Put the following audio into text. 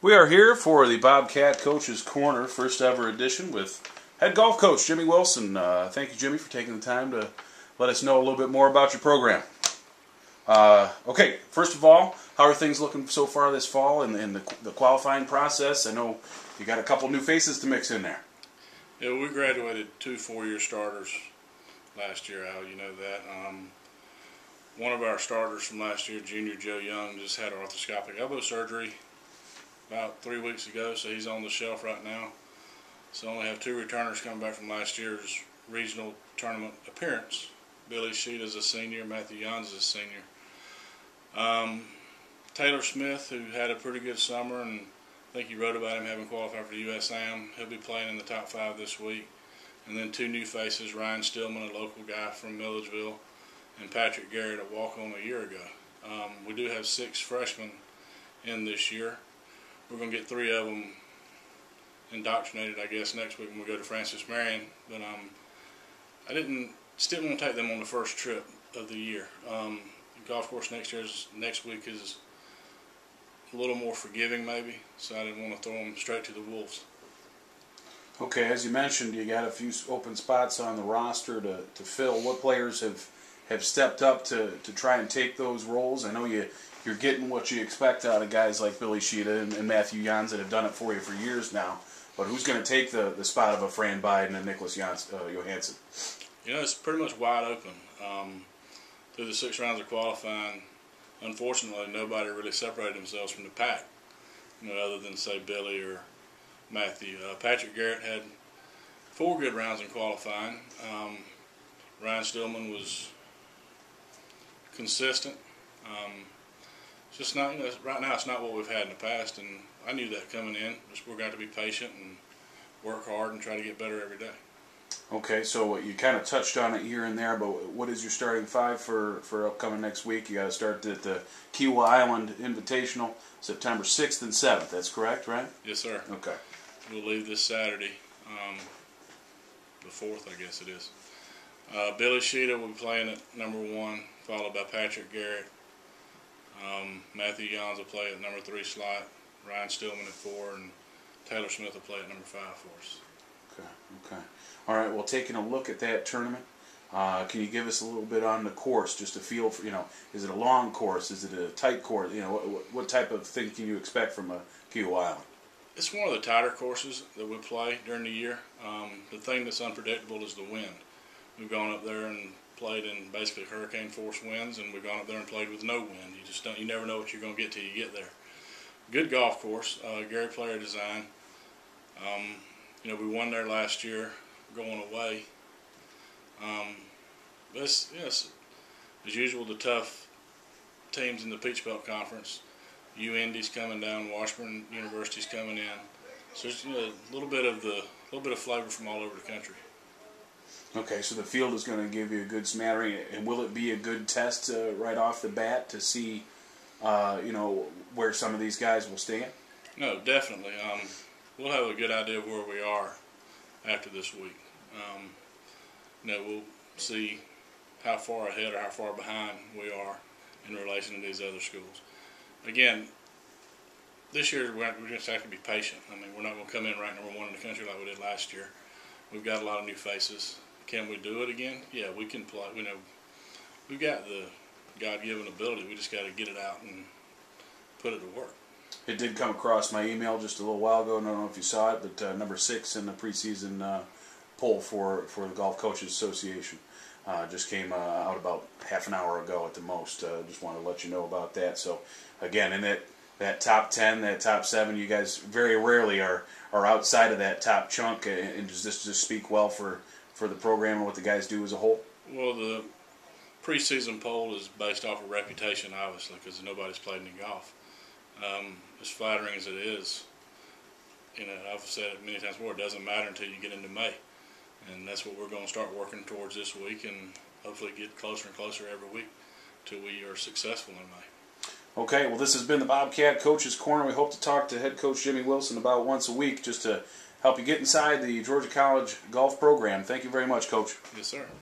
We are here for the Bobcat Coach's Corner, first ever edition with head golf coach Jimmy Wilson. Thank you, Jimmy, for taking the time to let us know a little bit more about your program. Okay, first of all, how are things looking so far this fall in the qualifying process? I know you got a couple new faces to mix in there. Yeah, we graduated 2 4-year starters last year, Al, you know that. One of our starters from last year, junior Joe Young, just had arthroscopic elbow surgery about 3 weeks ago, so he's on the shelf right now. So only have 2 returners coming back from last year's regional tournament appearance. Billy Sheet is a senior, Matthew Jans is a senior. Taylor Smith, who had a pretty good summer, and I think you wrote about him having qualified for the USAM. He'll be playing in the top 5 this week. And then 2 new faces, Ryan Stillman, a local guy from Milledgeville, and Patrick Garrett, a walk-on a year ago. We do have 6 freshmen in this year. We're going to get 3 of them indoctrinated, I guess, next week when we go to Francis Marion. But I still want to take them on the first trip of the year. The golf course next week is a little more forgiving, maybe, so I didn't want to throw them straight to the wolves. Okay, as you mentioned, you got a few open spots on the roster to fill. What players have stepped up to try and take those roles? I know you're getting what you expect out of guys like Billy Sheeta and Matthew Jans that have done it for you for years now. But who's going to take the spot of a Fran Biden and Nicholas Johansson? You know, it's pretty much wide open. Through the 6 rounds of qualifying, unfortunately, nobody really separated themselves from the pack, you know, other than, say, Billy or Matthew. Patrick Garrett had 4 good rounds in qualifying. Ryan Stillman was consistent. It's just not, you know, right now it's not what we've had in the past, and I knew that coming in. We're going to be patient and work hard and try to get better every day. Okay, so you kind of touched on it here and there, but what is your starting 5 for upcoming next week? You got to start at the Kiawah Island Invitational September 6th and 7th. That's correct, right? Yes, sir. Okay. We'll leave this Saturday, the 4th, I guess it is. Billy Sheeta will be playing at number 1, followed by Patrick Garrett. Matthew Jans will play at number 3 slot. Ryan Stillman at 4, and Taylor Smith will play at number 5 for us. Okay. All right, well, taking a look at that tournament, can you give us a little bit on the course, just a feel for, you know, is it a long course, is it a tight course, you know, what type of thing can you expect from a Kiawah Island? It's one of the tighter courses that we play during the year. The thing that's unpredictable is the wind. We've gone up there and played in basically hurricane force winds, and we've gone up there and played with no wind. You never know what you're going to get till you get there. Good golf course, Gary Player design. You know, we won there last year going away. Yes, as usual, the tough teams in the Peach Belt Conference. UIndy's coming down, Washburn University's coming in. So there's, you know, a little bit of flavor from all over the country. Okay, so the field is going to give you a good smattering, and will it be a good test right off the bat to see, you know, where some of these guys will stand? No, definitely. We'll have a good idea of where we are after this week. You know, we'll see how far ahead or how far behind we are in relation to these other schools. Again, this year we just have to be patient. I mean, we're not going to come in ranked number 1 in the country like we did last year. We've got a lot of new faces. Can we do it again? Yeah, we can play. You know, we've got the God-given ability. We just got to get it out and put it to work. It did come across my email just a little while ago. I don't know if you saw it, but number 6 in the preseason poll for the Golf Coaches Association just came out about half an hour ago at the most. Just wanted to let you know about that. So again, in that top 10, that top 7, you guys very rarely are outside of that top chunk. And does this just speak well for the program and what the guys do as a whole? Well, the preseason poll is based off of reputation, obviously, because nobody's played any golf. As flattering as it is, you know, I've said it many times before, it doesn't matter until you get into May. And that's what we're going to start working towards this week, and hopefully get closer and closer every week till we are successful in May. Okay, well, this has been the Bobcat Coach's Corner. We hope to talk to head coach Jimmy Wilson about once a week just to help you get inside the Georgia College golf program. Thank you very much, Coach. Yes, sir.